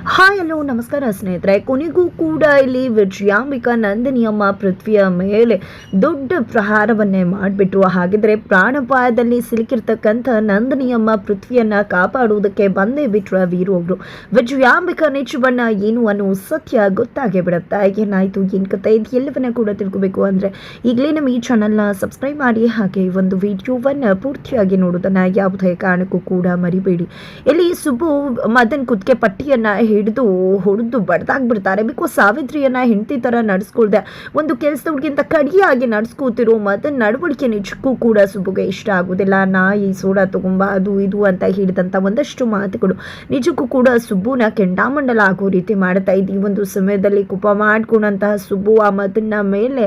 Hi hello ನಮಸ್ಕಾರ ಸ್ನೇಹಿತರೆ. ಕೊನೆಗೂ ಕೂಡ ಇಲ್ಲಿ ವಿಜಯಾಂಬಿಕಾ ನಂದಿನಿಯಮ್ಮ ಪೃಥ್ವಿಯ ಮೇಲೆ ದೊಡ್ಡ ಪ್ರಹಾರವನ್ನೇ ಮಾಡಿಬಿಟ್ರು. ಹಾಗಿದ್ರೆ ಪ್ರಾಣಾಪಾಯದಲ್ಲಿ ಸಿಲುಕಿರ್ತಕ್ಕಂಥ ನಂದಿನಿಯಮ್ಮ ಪೃಥ್ವಿಯನ್ನ ಕಾಪಾಡುವುದಕ್ಕೆ ಬಂದೇ ಬಿಟ್ರ ವೀರು ಅವರು. ವಿಜಯಾಂಬಿಕಾ ನಿಜ ಬಣ್ಣ ಏನು ಅನ್ನೋ ಸತ್ಯ ಗೊತ್ತಾಗೇ ಬಿಡುತ್ತೆ. ಏನಾಯ್ತು ಏನ್ ಕತೆ ಇದು ಎಲ್ಲವನ್ನ ಕೂಡ ತಿಳ್ಕೋಬೇಕು ಅಂದ್ರೆ ಈಗಲೇ ನಮ್ಮ ಈ ಚಾನಲ್ನ ಸಬ್ಸ್ಕ್ರೈಬ್ ಮಾಡಿ, ಹಾಗೆ ಒಂದು ವಿಡಿಯೋವನ್ನ ಪೂರ್ತಿಯಾಗಿ ನೋಡೋದನ್ನ ಯಾವುದೇ ಕಾರಣಕ್ಕೂ ಕೂಡ ಮರಿಬೇಡಿ. ಇಲ್ಲಿ ಸುಬ್ಬು ಮದನ್ ಕುತ್ತಿಗೆ ಪಟ್ಟಿಯನ್ನ ಹಿಡಿದು ಹೊಡೆದು ಬಡ್ದಾಗ್ಬಿಡ್ತಾರೆ. ಬಿಕಾಸ್ ಸಾವಿತ್ರಿಯನ್ನ ಹೆಂಡತಿ ತರ ನಡೆಸ್ಕೊಳ್ದೆ ಒಂದು ಕೆಲಸದವ್ರಿಗಿಂತ ಕಡಿಯಾಗಿ ನಡೆಸ್ಕೋತಿರೋ ಮದನ್ ನಡವಳಿಕೆ ನಿಜಕ್ಕೂ ಕೂಡ ಸುಬ್ಬುಗೆ ಇಷ್ಟ ಆಗೋದಿಲ್ಲ. ನಾಯಿ ಸೋಡಾ ತಗೊಂಬ ಅದು ಇದು ಅಂತ ಹೇಳಿದಂಥ ಒಂದಷ್ಟು ಮಾತುಗಳು ನಿಜಕ್ಕೂ ಕೂಡ ಸುಬ್ಬುನ ಕೆಂಡಾಮಂಡಲ ಆಗೋ ರೀತಿ ಮಾಡ್ತಾ ಇದ್ದು. ಈ ಒಂದು ಸಮಯದಲ್ಲಿ ಕೋಪ ಮಾಡ್ಕೊಂಡಂತಹ ಸುಬ್ಬು ಆ ಮದನ್ನ ಮೇಲೆ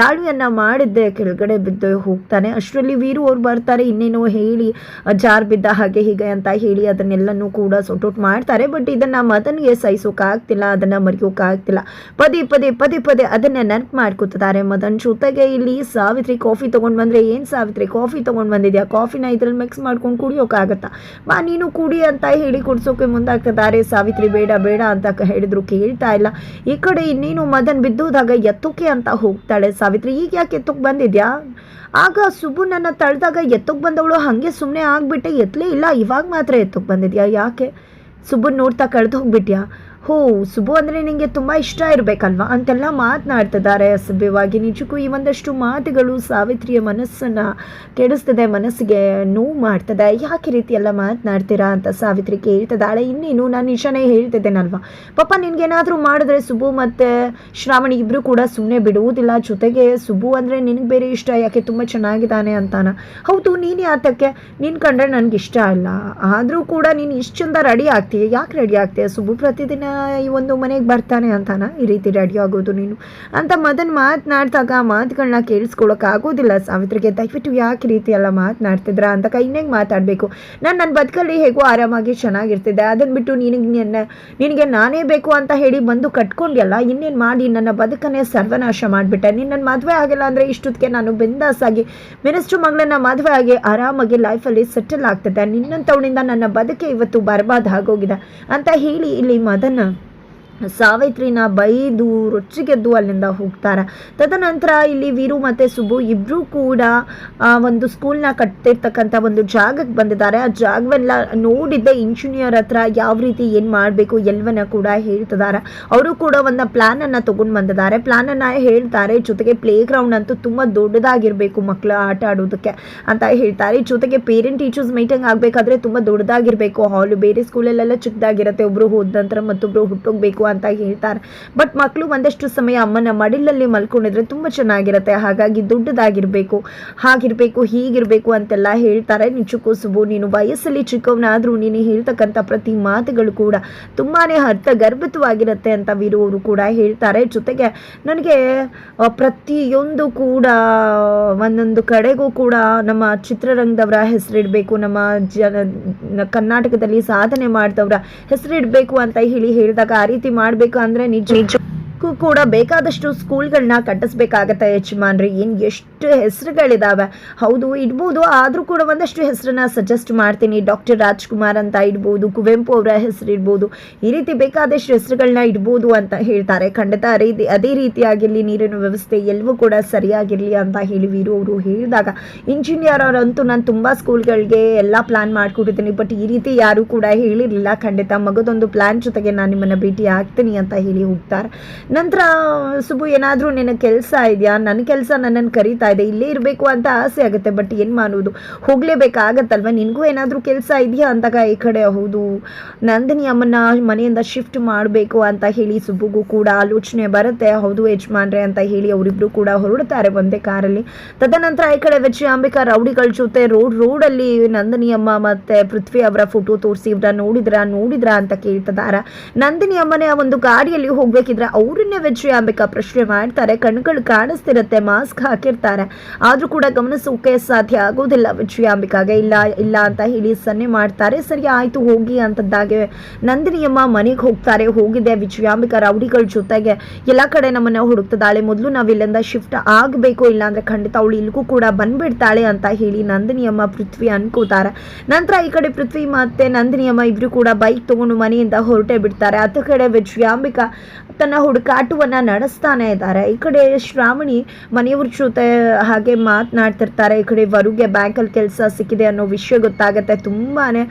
ದಾಳಿಯನ್ನ ಮಾಡಿದ್ದೆ ಕೆಳಗಡೆ ಬಿದ್ದು ಹೋಗ್ತಾನೆ. ಅಷ್ಟರಲ್ಲಿ ವೀರು ಅವ್ರು ಬರ್ತಾರೆ, ಇನ್ನೇನೋ ಹೇಳಿ ಜಾರ್ ಬಿದ್ದ ಹಾಗೆ ಹೀಗೆ ಅಂತ ಹೇಳಿ ಅದನ್ನೆಲ್ಲನೂ ಕೂಡ ಸೊಟೌಟ್ ಮಾಡ್ತಾರೆ. ಬಟ್ ಇದನ್ನ ಮದನ್ಗೆ ಸಹಿಸೋಕ್ಕಾಗ್ತಿಲ್ಲ, ಅದನ್ನ ಮರೆಯೋಕ್ಕಾಗ್ತಿಲ್ಲ. ಪದೇ ಪದೇ ಪದೇ ಪದೇ ಅದನ್ನ ನೆನಪು ಮಾಡ್ಕೊತಿದ್ದಾರೆ ಮದನ್. ಜೊತೆಗೆ ಇಲ್ಲಿ ಸಾವಿತ್ರಿ ಕಾಫಿ ತಗೊಂಡ್ ಬಂದ್ರೆ, ಏನ್ ಸಾವಿತ್ರಿ ಕಾಫಿ ತಗೊಂಡ್ ಬಂದಿದ್ಯಾ, ಕಾಫಿನ ಇದ್ರಲ್ಲಿ ಮಿಕ್ಸ್ ಮಾಡ್ಕೊಂಡು ಕುಡಿಯೋಕ್ಕಾಗತ್ತಾ, ಬಾ ನೀನು ಕುಡಿ ಅಂತ ಹೇಳಿ ಕುಡ್ಸೋಕೆ ಮುಂದಾಗ್ತಿದ್ದಾರೆ. ಸಾವಿತ್ರಿ ಬೇಡ ಬೇಡ ಅಂತ ಹೇಳಿದ್ರು ಕೇಳ್ತಾ ಇಲ್ಲ. ಈ ಕಡೆ ಇನ್ನೇನು ಮದನ್ ಬಿದ್ದೋದಾಗ ಎತ್ತೋಕೆ ಅಂತ ಹೋಗ್ತಾಳೆ ಸಾವಿತ್ರಿ. ಈಗ ಯಾಕೆ ಎತ್ತೋಕ್ ಬಂದಿದ್ಯಾ, ಆಗ ಸುಬ್ಬು ನನ್ನ ತಳ್ದಾಗ ಎತ್ತೋಕ್ ಬಂದವಳು ಹಂಗೆ ಸುಮ್ಮನೆ ಆಗ್ಬಿಟ್ಟೆ, ಎತ್ತಲೇ ಇಲ್ಲ, ಇವಾಗ ಮಾತ್ರ ಎತ್ತೋಕ್ ಬಂದಿದ್ಯಾ, ಯಾಕೆ ಸುಬ್ಬನ್ ನೋಡ್ತಾ ಕಳೆದು ಹೋಗ್ಬಿಟ್ಯಾ, ಹೋ ಸುಬ್ಬು ಅಂದರೆ ನಿಮಗೆ ತುಂಬ ಇಷ್ಟ ಇರಬೇಕಲ್ವಾ ಅಂತೆಲ್ಲ ಮಾತನಾಡ್ತಿದ್ದಾರೆ ಅಸಭ್ಯವಾಗಿ. ನಿಜಕ್ಕೂ ಈ ಒಂದಷ್ಟು ಮಾತುಗಳು ಸಾವಿತ್ರಿಯ ಮನಸ್ಸನ್ನು ಕೆಡಿಸ್ತದೆ, ಮನಸ್ಸಿಗೆ ನೋವು ಮಾಡ್ತದೆ. ಯಾಕೆ ರೀತಿ ಎಲ್ಲ ಮಾತನಾಡ್ತೀರಾ ಅಂತ ಸಾವಿತ್ರಿ ಕೇಳ್ತಿದ್ದಾಳೆ. ಇನ್ನೇನು ನಾನು ನಿಜಾನೇ ಹೇಳ್ತಿದ್ದೇನಲ್ವಾ, ಪಾಪ ನಿನ್ಗೇನಾದರೂ ಮಾಡಿದ್ರೆ ಸುಬ್ಬು ಮತ್ತು ಶ್ರಾವಣಿ ಇಬ್ಬರು ಕೂಡ ಸುಮ್ಮನೆ ಬಿಡುವುದಿಲ್ಲ. ಜೊತೆಗೆ ಸುಬ್ಬು ಅಂದರೆ ನಿನಗೆ ಬೇರೆ ಇಷ್ಟ, ಯಾಕೆ ತುಂಬ ಚೆನ್ನಾಗಿದ್ದಾನೆ ಅಂತಾನ. ಹೌದು ನೀನು ಯಾತಕ್ಕೆ, ನಿನ್ನ ಕಂಡ್ರೆ ನನಗೆ ಇಷ್ಟ ಇಲ್ಲ, ಆದರೂ ಕೂಡ ನೀನು ಇಷ್ಟು ಚಂದ ರೆಡಿ ಆಗ್ತೀಯ, ಯಾಕೆ ರೆಡಿ ಆಗ್ತೀಯ ಸುಬ್ಬು, ಪ್ರತಿದಿನ ಈ ಒಂದು ಮನೆಗೆ ಬರ್ತಾನೆ ಅಂತಾನ ಈ ರೀತಿ ರೆಡಿ ಆಗೋದು ನೀನು ಅಂತ ಮದನ್ ಮಾತನಾಡ್ದಾಗ ಮಾತುಗಳನ್ನ ಕೇಳಿಸ್ಕೊಳಕ್ಕಾಗೋದಿಲ್ಲ ಸಾವಿತ್ರಿಗೆ. ದಯವಿಟ್ಟು ಯಾಕೆ ರೀತಿ ಎಲ್ಲ ಮಾತನಾಡ್ತಿದ್ರ ಅಂತ ಇನ್ನೇಗೆ ಮಾತಾಡಬೇಕು, ನನ್ನ ಬದುಕಲ್ಲಿ ಹೇಗೋ ಆರಾಮಾಗಿ ಚೆನ್ನಾಗಿರ್ತಿದ್ದೆ, ಅದನ್ನು ಬಿಟ್ಟು ನಿನಗೆ ನಾನೇ ಬೇಕು ಅಂತ ಹೇಳಿ ಬಂದು ಕಟ್ಕೊಂಡ್ಯಲ್ಲ, ಇನ್ನೇನು ಮಾಡಿ ನನ್ನ ಬದುಕನ್ನೇ ಸರ್ವನಾಶ ಮಾಡಿಬಿಟ್ಟೆ. ನಿನ್ನ ಮದುವೆ ಆಗಿಲ್ಲ ಅಂದರೆ ಇಷ್ಟೊತ್ತಿಗೆ ನಾನು ಬಿಂದಾಸಾಗಿ ಮಿನಿಸ್ಟ್ರು ಮಗಳನ್ನ ಮದುವೆ ಆಗಿ ಆರಾಮಾಗಿ ಲೈಫಲ್ಲಿ ಸೆಟಲ್ ಆಗ್ತದೆ, ನಿನ್ನಂಥವಳಿಂದ ನನ್ನ ಬದುಕೆ ಇವತ್ತು ಬರ್ಬಾದ್ ಆಗೋಗಿದೆ ಅಂತ ಹೇಳಿ ಇಲ್ಲಿ ಮದನ್ ಸಾವಿತ್ರಿನ ಬೈದು ರೊಚ್ಚಿಗೆದ್ದು ಅಲ್ಲಿಂದ ಹೋಗ್ತಾರೆ. ತದನಂತರ ಇಲ್ಲಿ ವೀರು ಮತ್ತು ಸುಬ್ಬು ಇಬ್ಬರೂ ಕೂಡ ಒಂದು ಸ್ಕೂಲ್ನ ಕಟ್ತಿರ್ತಕ್ಕಂಥ ಒಂದು ಜಾಗಕ್ಕೆ ಬಂದಿದ್ದಾರೆ. ಆ ಜಾಗವೆಲ್ಲ ನೋಡಿದ್ದೆ ಇಂಜಿನಿಯರ್ ಹತ್ರ ಯಾವ ರೀತಿ ಏನು ಮಾಡಬೇಕು ಎಲ್ಲವನ್ನ ಕೂಡ ಹೇಳ್ತಿದ್ದಾರೆ. ಅವರು ಕೂಡ ಒಂದು ಪ್ಲ್ಯಾನನ್ನು ತೊಗೊಂಡು ಬಂದಿದ್ದಾರೆ, ಪ್ಲ್ಯಾನನ್ನು ಹೇಳ್ತಾರೆ. ಜೊತೆಗೆ ಪ್ಲೇ ಗ್ರೌಂಡ್ ಅಂತೂ ತುಂಬ ದೊಡ್ಡದಾಗಿರಬೇಕು ಮಕ್ಕಳು ಆಟ ಆಡೋದಕ್ಕೆ ಅಂತ ಹೇಳ್ತಾರೆ. ಜೊತೆಗೆ ಪೇರೆಂಟ್ ಟೀಚರ್ಸ್ ಮೀಟಿಂಗ್ ಆಗಬೇಕಾದ್ರೆ ತುಂಬ ದೊಡ್ಡದಾಗಿರಬೇಕು ಹಾಲು, ಬೇರೆ ಸ್ಕೂಲಲ್ಲೆಲ್ಲ ಚಿಕ್ಕದಾಗಿರುತ್ತೆ, ಒಬ್ಬರು ಹೋದ ನಂತರ ಮತ್ತೊಬ್ಬರು ಹುಟ್ಟೋಗ್ಬೇಕು ಅಂತ ಹೇಳ್ತಾರೆ. ಬಟ್ ಮಕ್ಕಳು ಒಂದಷ್ಟು ಸಮಯ ಅಮ್ಮನ ಮಡಿಲಲ್ಲಿ ಮಲ್ಕೊಂಡಿದ್ರೆ ತುಂಬ ಚೆನ್ನಾಗಿರುತ್ತೆ, ಹಾಗಾಗಿ ದೊಡ್ಡದಾಗಿರ್ಬೇಕು, ಹಾಗಿರ್ಬೇಕು ಹೀಗಿರ್ಬೇಕು ಅಂತೆಲ್ಲ ಹೇಳ್ತಾರೆ. ನಿಜಕ್ಕೂ ಸುಬ್ಬು ನೀನು ವಯಸ್ಸಲ್ಲಿ ಚಿಕ್ಕವನಾದ್ರೂ ನೀನು ಹೇಳ್ತಕ್ಕಂಥ ಪ್ರತಿ ಮಾತುಗಳು ಕೂಡ ತುಂಬಾನೇ ಅರ್ಥಗರ್ಭಿತವಾಗಿರುತ್ತೆ ಅಂತ ವೀರು ಅವರು ಕೂಡ ಹೇಳ್ತಾರೆ. ಜೊತೆಗೆ ನನಗೆ ಪ್ರತಿಯೊಂದು ಕೂಡ ಒಂದೊಂದು ಕಡೆಗೂ ಕೂಡ ನಮ್ಮ ಚಿತ್ರರಂಗದವರ ಹೆಸರಿಡಬೇಕು, ನಮ್ಮ ಕರ್ನಾಟಕದಲ್ಲಿ ಸಾಧನೆ ಮಾಡಿದವರ ಹೆಸರಿಡಬೇಕು ಅಂತ ಹೇಳಿದಾಗ ಆ ರೀತಿ ಮಾಡಬೇಕು ಅಂದರೆ ನಿಜಕ್ಕೂ ಕೂಡ ಬೇಕಾದಷ್ಟು ಸ್ಕೂಲ್ಗಳನ್ನ ಕಟ್ಟಿಸ್ಬೇಕಾಗತ್ತೆ ಯಜಮಾನ್ರಿ. ಏನು ಎಷ್ಟು ಹೆಸರುಗಳಿದಾವೆ, ಹೌದು ಇಡ್ಬೋದು, ಆದರೂ ಕೂಡ ಒಂದಷ್ಟು ಹೆಸರನ್ನ ಸಜೆಸ್ಟ್ ಮಾಡ್ತೀನಿ. ಡಾಕ್ಟರ್ ರಾಜ್ಕುಮಾರ್ ಅಂತ ಇಡ್ಬೋದು, ಕುವೆಂಪು ಅವರ ಹೆಸರು ಇಡ್ಬೋದು, ಈ ರೀತಿ ಬೇಕಾದಷ್ಟು ಹೆಸರುಗಳನ್ನ ಇಡ್ಬೋದು ಅಂತ ಹೇಳ್ತಾರೆ. ಖಂಡಿತ ಅದೇ ರೀತಿಯಾಗಿರಲಿ, ನೀರಿನ ವ್ಯವಸ್ಥೆ ಎಲ್ಲವೂ ಕೂಡ ಸರಿಯಾಗಿರಲಿ ಅಂತ ಹೇಳಿ ವೀರು ಅವರು ಹೇಳಿದಾಗ, ಇಂಜಿನಿಯರ್ ಅವರಂತೂ ನಾನು ತುಂಬ ಸ್ಕೂಲ್ಗಳಿಗೆ ಎಲ್ಲ ಪ್ಲ್ಯಾನ್ ಮಾಡಿಕೊಟ್ಟಿದ್ದೀನಿ, ಬಟ್ ಈ ರೀತಿ ಯಾರೂ ಕೂಡ ಹೇಳಿರಲಿಲ್ಲ. ಖಂಡಿತ ಮಗದೊಂದು ಪ್ಲ್ಯಾನ್ ಜೊತೆಗೆ ನಾನು ನಿಮ್ಮನ್ನು ಭೇಟಿ ಆಗ್ತೀನಿ ಅಂತ ಹೇಳಿ ಹೋಗ್ತಾರೆ. ನಂತರ ಸುಬ್ಬು ಏನಾದರೂ ನಿನ್ನ ಕೆಲಸ ಇದೆಯಾ, ನನ್ನ ಕೆಲಸ ನನ್ನನ್ನು ಕರೀತಾ ಇದೆ, ಇಲ್ಲೇ ಇರಬೇಕು ಅಂತ ಆಸೆ ಆಗುತ್ತೆ, ಬಟ್ ಏನು ಮಾಡೋದು, ಹೋಗಲೇಬೇಕಾಗತ್ತಲ್ವ, ನಿನಗೂ ಏನಾದರೂ ಕೆಲಸ ಇದೆಯಾ ಅಂದಾಗ ಈ ಕಡೆ ಹೌದು ನಂದಿನಿ ಅಮ್ಮನ ಮನೆಯಿಂದ ಶಿಫ್ಟ್ ಮಾಡಬೇಕು ಅಂತ ಹೇಳಿ ಸುಬ್ಬುಗೂ ಕೂಡ ಆಲೋಚನೆ ಬರುತ್ತೆ. ಹೌದು ಯಜಮಾನ್ರೆ ಅಂತ ಹೇಳಿ ಅವರಿಬ್ಬರು ಕೂಡ ಹೊರಡ್ತಾರೆ ಒಂದೇ ಕಾರಲ್ಲಿ. ತದನಂತರ ಈ ಕಡೆ ವಿಜಯಾಂಬಿಕಾ ರೌಡಿಗಳ ಜೊತೆ ರೋಡಲ್ಲಿ ನಂದಿನಿ ಅಮ್ಮ ಮತ್ತು ಪೃಥ್ವಿ ಅವರ ಫೋಟೋ ತೋರಿಸಿ ಇವ್ರ ನೋಡಿದ್ರಾ ಅಂತ ಕೇಳ್ತಿದಾರ. ನಂದಿನಿ ಅಮ್ಮನೇ ಒಂದು ಗಾಡಿಯಲ್ಲಿ ಹೋಗ್ಬೇಕಿದ್ರೆ ಅವ್ರ ಅವ್ರನ್ನೇ ವಿಜಯಾಂಬಿಕಾ ಪ್ರಶ್ನೆ ಮಾಡ್ತಾರೆ. ಕಣ್ಗಳು ಕಾಣಿಸ್ತಿರುತ್ತೆ, ಮಾಸ್ಕ್ ಹಾಕಿರ್ತಾರೆ, ಆದ್ರೂ ಕೂಡ ಗಮನಿಸೋಕೆ ಸಾಧ್ಯ ಆಗೋದಿಲ್ಲ ವಿಜಯಾಂಬಿಕಾಗೆ. ಇಲ್ಲ ಅಂತ ಹೇಳಿ ಸನ್ನೆ ಮಾಡ್ತಾರೆ. ಸರಿ ಆಯ್ತು ಹೋಗಿ ಅಂತದ್ದಾಗೆ ನಂದಿನಿಯಮ್ಮ ಮನೆಗೆ ಹೋಗ್ತಾರೆ. ಹೋಗಿದೆ ವಿಜಯಾಂಬಿಕಾ ರೌಡಿಗಳ ಜೊತೆಗೆ ಎಲ್ಲ ಕಡೆ ನಮ್ಮನ್ನ ಹುಡುಕ್ತಿದ್ದಾಳೆ. ಮೊದಲು ನಾವು ಇಲ್ಲಿಂದ ಶಿಫ್ಟ್ ಆಗಬೇಕು, ಇಲ್ಲಾಂದ್ರೆ ಖಂಡಿತ ಅವಳು ಇಲ್ಲಿಗೂ ಕೂಡ ಬಂದ್ಬಿಡ್ತಾಳೆ ಅಂತ ಹೇಳಿ ನಂದಿನಿಯಮ್ಮ ಪೃಥ್ವಿ ಅನ್ಕೋತಾರೆ. ನಂತರ ಈ ಕಡೆ ಪೃಥ್ವಿ ಮತ್ತೆ ನಂದಿನಿಯಮ್ಮ ಇಬ್ರು ಕೂಡ ಬೈಕ್ ತಗೊಂಡು ಮನೆಯಿಂದ ಹೊರಟೆ ಬಿಡ್ತಾರೆ. ಅತ್ತ ಕಡೆ ವಿಜಯಾಂಬಿಕಾ ತನ್ನ ಹುಡುಕಾಟವನ್ನ ನಡೆಸ್ತಾನೆ ಇದ್ದಾರೆ. ಈ ಕಡೆ ಶ್ರಾವಣಿ ಮನೆಯವ್ರ ಜೊತೆ ಹಾಗೆ ಮಾತನಾಡ್ತಿರ್ತಾರೆ. ಈ ಕಡೆ ವರುಗೆ ಬ್ಯಾಂಕಲ್ಲಿ ಕೆಲಸ ಸಿಕ್ಕಿದೆ ಅನ್ನೋ ವಿಷಯ ಗೊತ್ತಾಗುತ್ತೆ. ತುಂಬಾನೇ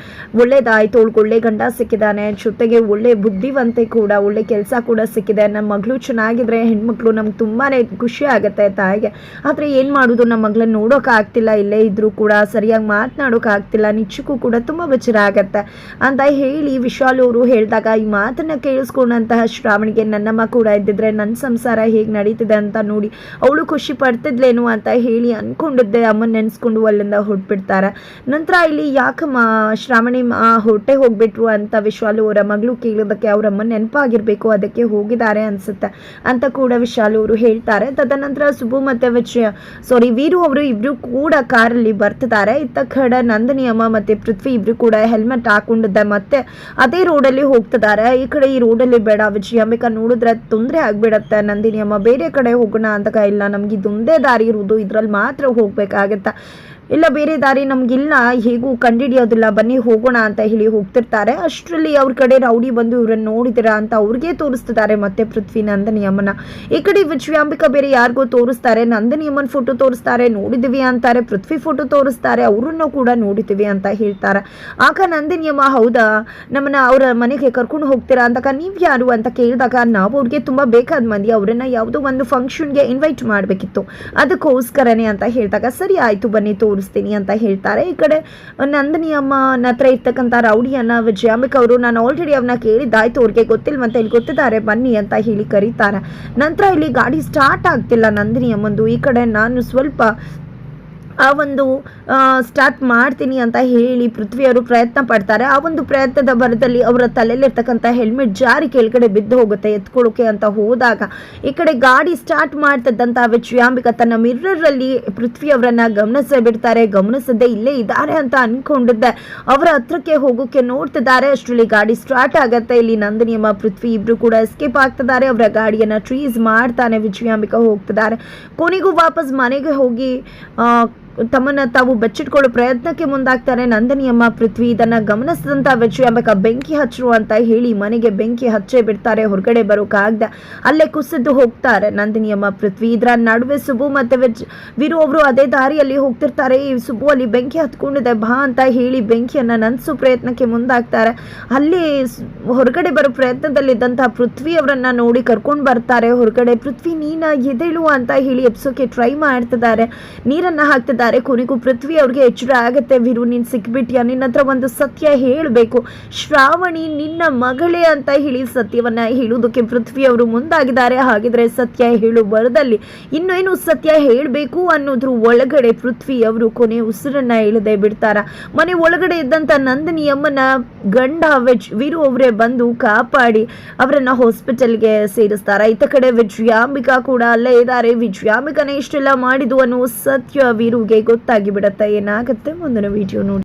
ಒಳ್ಳೇದಾಯ್ತು, ಅವಳಿಗೆ ಒಳ್ಳೆ ಗಂಡ ಸಿಕ್ಕಿದ್ದಾನೆ, ಜೊತೆಗೆ ಒಳ್ಳೆ ಬುದ್ಧಿವಂತೆ ಕೂಡ, ಒಳ್ಳೆ ಕೆಲಸ ಕೂಡ ಸಿಕ್ಕಿದೆ. ನಮ್ಮ ಮಗಳು ಚೆನ್ನಾಗಿದ್ರೆ ಹೆಣ್ಮಕ್ಳು ನಮ್ಗೆ ತುಂಬಾನೇ ಖುಷಿ ಆಗುತ್ತೆ ತಾಯಿಗೆ. ಆದ್ರೆ ಏನ್ ಮಾಡುದು, ನಮ್ಮ ಮಗಳನ್ನ ನೋಡೋಕೆ ಆಗ್ತಿಲ್ಲ, ಇಲ್ಲೇ ಇದ್ರು ಕೂಡ ಸರಿಯಾಗಿ ಮಾತನಾಡೋಕೆ ಆಗ್ತಿಲ್ಲ, ನಿಜಕ್ಕೂ ಕೂಡ ತುಂಬಾ ಬೇಜಾರ ಆಗತ್ತೆ ಅಂತ ಹೇಳಿ ವಿಶಾಲ್ ಅವರು ಹೇಳಿದಾಗ ಈ ಮಾತನ್ನ ಕೇಳಿಸ್ಕೊಂಡಂತಹ ಶ್ರಾವಣಿಗೆ ನನ್ನಮ್ಮ ಕೂಡ ಇದ್ದಿದ್ರೆ ನನ್ನ ಸಂಸಾರ ಹೇಗೆ ನಡೀತಿದೆ ಅಂತ ನೋಡಿ ಅವಳು ಖುಷಿ ಪಡ್ತಿದ್ಲೇನು ಅಂತ ಹೇಳಿ ಅನ್ಕೊಂಡಿದ್ದೆ. ಅಮ್ಮನ ನೆನ್ಸ್ಕೊಂಡು ಅಲ್ಲಿಂದ ಹೊರಟ್ಬಿಡ್ತಾರೆ. ನಂತರ ಇಲ್ಲಿ ಯಾಕಮ್ಮ ಶ್ರಾವಣಿ ಹೊರಟೆ ಹೋಗ್ಬಿಟ್ರು ಅಂತ ವಿಶಾಲು ಅವರ ಮಗಳು ಕೇಳೋದಕ್ಕೆ ಅವ್ರ ಅಮ್ಮ ನೆನಪಾಗಿರ್ಬೇಕು, ಅದಕ್ಕೆ ಹೋಗಿದ್ದಾರೆ ಅನ್ಸುತ್ತೆ ಅಂತ ಕೂಡ ವಿಶಾಲು ಅವರು ಹೇಳ್ತಾರೆ. ತದನಂತರ ಸುಬ್ಬು ಮತ್ತೆ ವೀರು ಅವರು ಇಬ್ರು ಕೂಡ ಕಾರಲ್ಲಿ ಬರ್ತಿದ್ದಾರೆ. ಇತ್ತ ಕಡೆ ನಂದಿನಿ ಅಮ್ಮ ಮತ್ತೆ ಪೃಥ್ವಿ ಇಬ್ರು ಕೂಡ ಹೆಲ್ಮೆಟ್ ಹಾಕೊಂಡಿದ್ದೆ ಮತ್ತೆ ಅದೇ ರೋಡಲ್ಲಿ ಹೋಗ್ತಿದ್ದಾರೆ. ಈ ಕಡೆ ಈ ರೋಡಲ್ಲಿ ಬೇಡ ವಿಜಯಾಂಬಿಕಾ ನೋಡಿದ್ರೆ ತೊಂದರೆ ಆಗ್ಬಿಡತ್ತೆ, ನಂದಿನಿ ಅಮ್ಮ ಬೇರೆ ಕಡೆ ಹೋಗೋಣ ಅಂತ. ಇಲ್ಲ, ನಮ್ಗೆ ಇದೊಂದೇ ದಾರಿ ಇರುವುದು, ಇದ್ರಲ್ಲಿ ಮಾತ್ರ ಹೋಗ್ಬೇಕಾಗತ್ತ, ಇಲ್ಲ ಬೇರೆ ದಾರಿ ನಮ್ಗಿಲ್ಲ, ಹೇಗೂ ಕಂಡಿಡಿಯೋದಿಲ್ಲ, ಬನ್ನಿ ಹೋಗೋಣ ಅಂತ ಹೇಳಿ ಹೋಗ್ತಿರ್ತಾರೆ. ಅಷ್ಟರಲ್ಲಿ ಅವ್ರ ಕಡೆ ರೌಡಿ ಬಂದು ಇವ್ರನ್ನ ನೋಡಿದಿರಾ ಅಂತ ಅವ್ರಿಗೆ ತೋರಿಸ್ತಿದ್ದಾರೆ ಮತ್ತೆ ಪೃಥ್ವಿ ನಂದಿನಿ ಅಮ್ಮನ. ಈ ಕಡೆ ವಿಜಯಾಂಬಿಕಾ ಬೇರೆ ಯಾರಿಗೋ ತೋರಿಸ್ತಾರೆ, ನಂದಿನಿ ಅಮ್ಮನ ಫೋಟೋ ತೋರಿಸ್ತಾರೆ, ನೋಡಿದಿವಿ ಅಂತಾರೆ, ಪೃಥ್ವಿ ಫೋಟೋ ತೋರಿಸ್ತಾರೆ, ಅವ್ರನ್ನು ಕೂಡ ನೋಡಿದಿವಿ ಅಂತ ಹೇಳ್ತಾರೆ. ಆಗ ನಂದಿನಿ ಅಮ್ಮ ಹೌದಾ ನಮ್ಮನ್ನ ಅವ್ರ ಮನೆಗೆ ಕರ್ಕೊಂಡು ಹೋಗ್ತೀರಾ ಅಂದಾಗ ನೀವ್ ಯಾರು ಅಂತ ಕೇಳಿದಾಗ ನಾವು ಅವ್ರಿಗೆ ತುಂಬಾ ಬೇಕಾದ ಮಂದಿ, ಅವ್ರನ್ನ ಯಾವುದೋ ಒಂದು ಫಂಕ್ಷನ್ಗೆ ಇನ್ವೈಟ್ ಮಾಡ್ಬೇಕಿತ್ತು, ಅದಕ್ಕೋಸ್ಕರನೇ ಅಂತ ಹೇಳಿದಾಗ ಸರಿ ಆಯ್ತು ಬನ್ನಿ ತೋರಿಸ್ತೀನಿ ಅಂತ ಹೇಳ್ತಾರೆ. ಈ ಕಡೆ ನಂದಿನಿ ಅಮ್ಮನ ಹತ್ರ ಇರ್ತಕ್ಕಂಥ ರೌಡಿಯನ್ನ ವಿಜಯಾಂಬಿಕಾ ಅವರು ನಾನು ಆಲ್ರೆಡಿ ಅವ್ರನ್ನ ಕೇಳಿದ್ದಾಯ್ತು, ಅವ್ರಿಗೆ ಗೊತ್ತಿಲ್ಲ ಮತ್ತೆ ಇಲ್ಲಿ ಗೊತ್ತಿದ್ದಾರೆ ಬನ್ನಿ ಅಂತ ಹೇಳಿ ಕರೀತಾರೆ. ನಂತರ ಇಲ್ಲಿ ಗಾಡಿ ಸ್ಟಾರ್ಟ್ ಆಗ್ತಿಲ್ಲ ನಂದಿನಿ ಅಮ್ಮಂದು. ಈ ಕಡೆ ನಾನು ಸ್ವಲ್ಪ ಆ ಒಂದು ಸ್ಟಾರ್ಟ್ ಮಾಡ್ತೀನಿ ಅಂತ ಹೇಳಿ ಪೃಥ್ವಿಯವರು ಪ್ರಯತ್ನ ಪಡ್ತಾರೆ. ಆ ಒಂದು ಪ್ರಯತ್ನದ ಭರದಲ್ಲಿ ಅವರ ತಲೆಯಲ್ಲಿರ್ತಕ್ಕಂಥ ಹೆಲ್ಮೆಟ್ ಜಾರಿ ಕೆಳಗಡೆ ಬಿದ್ದು ಹೋಗುತ್ತೆ. ಎತ್ಕೊಳ್ಳೋಕೆ ಅಂತ ಹೋದಾಗ ಈ ಕಡೆ ಗಾಡಿ ಸ್ಟಾರ್ಟ್ ಮಾಡ್ತಿದ್ದಂಥ ವಿಜಯಾಂಬಿಕಾ ತನ್ನ ಮಿರ್ರರಲ್ಲಿ ಪೃಥ್ವಿಯವರನ್ನ ಗಮನಿಸೇ ಬಿಡ್ತಾರೆ. ಗಮನಿಸದೆ ಇಲ್ಲೇ ಇದ್ದಾರೆ ಅಂತ ಅನ್ಕೊಂಡಿದ್ದೆ ಅವರ ಹತ್ರಕ್ಕೆ ಹೋಗೋಕೆ ನೋಡ್ತಿದ್ದಾರೆ. ಅಷ್ಟರಲ್ಲಿ ಗಾಡಿ ಸ್ಟಾರ್ಟ್ ಆಗತ್ತೆ. ಇಲ್ಲಿ ನಂದಿನಿ ಅಮ್ಮ ಪೃಥ್ವಿ ಇಬ್ರು ಕೂಡ ಎಸ್ಕೇಪ್ ಆಗ್ತಿದ್ದಾರೆ. ಅವರ ಗಾಡಿಯನ್ನ ಟ್ರೀಸ್ ಮಾಡ್ತಾನೆ ವಿಜಯಾಂಬಿಕಾ ಹೋಗ್ತಿದ್ದಾರೆ. ಕೊನೆಗೂ ವಾಪಸ್ ಮನೆಗೆ ಹೋಗಿ ತಮ್ಮನ್ನ ತಾವು ಬಚ್ಚಿಟ್ಕೊಳ್ಳೋ ಪ್ರಯತ್ನಕ್ಕೆ ಮುಂದಾಗ್ತಾರೆ ನಂದಿನಿ ಅಮ್ಮ ಪೃಥ್ವಿ. ಇದನ್ನ ಗಮನಿಸಿದಂತ ವಿಜಯಾಂಬಿಕಾ ಬೆಂಕಿ ಹಚ್ಚರು ಅಂತ ಹೇಳಿ ಮನೆಗೆ ಬೆಂಕಿ ಹಚ್ಚೇ ಬಿಡ್ತಾರೆ. ಹೊರಗಡೆ ಬರೋಕಾಗ್ದ ಅಲ್ಲೇ ಕುಸಿದು ಹೋಗ್ತಾರೆ ನಂದಿನಿ ಅಮ್ಮ ಪೃಥ್ವಿ. ಇದರ ನಡುವೆ ಸುಬ್ಬು ಮತ್ತೆ ವೀರು ಅವರು ಅದೇ ದಾರಿಯಲ್ಲಿ ಹೋಗ್ತಿರ್ತಾರೆ. ಈ ಸುಬ್ಬು ಅಲ್ಲಿ ಬೆಂಕಿ ಹತ್ಕೊಂಡಿದೆ ಬಾ ಅಂತ ಹೇಳಿ ಬೆಂಕಿಯನ್ನ ನಂದಿಸೋ ಪ್ರಯತ್ನಕ್ಕೆ ಮುಂದಾಗ್ತಾರೆ. ಅಲ್ಲಿ ಹೊರಗಡೆ ಬರೋ ಪ್ರಯತ್ನದಲ್ಲಿದ್ದಂತಹ ಪೃಥ್ವಿ ಅವರನ್ನ ನೋಡಿ ಕರ್ಕೊಂಡು ಬರ್ತಾರೆ ಹೊರಗಡೆ. ಪೃಥ್ವಿ ನೀನ ಎದೇಳು ಅಂತ ಹೇಳಿ ಎಬ್ಸೋಕೆ ಟ್ರೈ ಮಾಡ್ತಿದ್ದಾರೆ, ನೀರನ್ನ ಹಾಕ್ತಿದ್ದಾರೆ. ಕೊನೆಗೂ ಪೃಥ್ವಿ ಅವ್ರಿಗೆ ಎಚ್ಚರ ಆಗತ್ತೆ, ವೀರು ನೀನ್ ಸಿಕ್ಬಿಟ್ಯಾ, ನಿನ್ನ ಹತ್ರ ಒಂದು ಸತ್ಯ ಹೇಳಬೇಕು, ಶ್ರಾವಣಿ ನಿನ್ನ ಮಗಳೇ ಅಂತ ಹೇಳಿ ಸತ್ಯವನ್ನ ಹೇಳುವುದಕ್ಕೆ ಪೃಥ್ವಿ ಅವರು ಮುಂದಾಗಿದ್ದಾರೆ. ಹಾಗಿದ್ರೆ ಸತ್ಯ ಹೇಳು ಬರದಲ್ಲಿ ಇನ್ನೇನು ಸತ್ಯ ಹೇಳಬೇಕು ಅನ್ನೋದ್ರ ಒಳಗಡೆ ಪೃಥ್ವಿ ಅವರು ಕೊನೆ ಉಸಿರನ್ನ ಇಳದೆ ಬಿಡ್ತಾರ. ಮನೆ ಒಳಗಡೆ ಇದ್ದಂತ ನಂದಿನಿ ಅಮ್ಮನ ಗಂಡ ವೀರು ಅವರೇ ಬಂದು ಕಾಪಾಡಿ ಅವರನ್ನ ಹಾಸ್ಪಿಟಲ್ಗೆ ಸೇರಿಸ್ತಾರ. ಇತ್ತ ಕಡೆ ವಿಜಯಾಂಬಿಕಾ ಕೂಡ ಅಲ್ಲೇ ಇದ್ದಾರೆ. ವಿಜಯಾಂಬಿಕಾನೇ ಇಷ್ಟೆಲ್ಲ ಮಾಡಿದ್ದು ಅನ್ನೋ ಸತ್ಯ ವೀರುಗೆ ಗೊತ್ತಾಗಿ ಬಿಡತ್ತೆ. ಏನಾಗುತ್ತೆ ಮುಂದಿನ ವಿಡಿಯೋ ನೋಡಿ.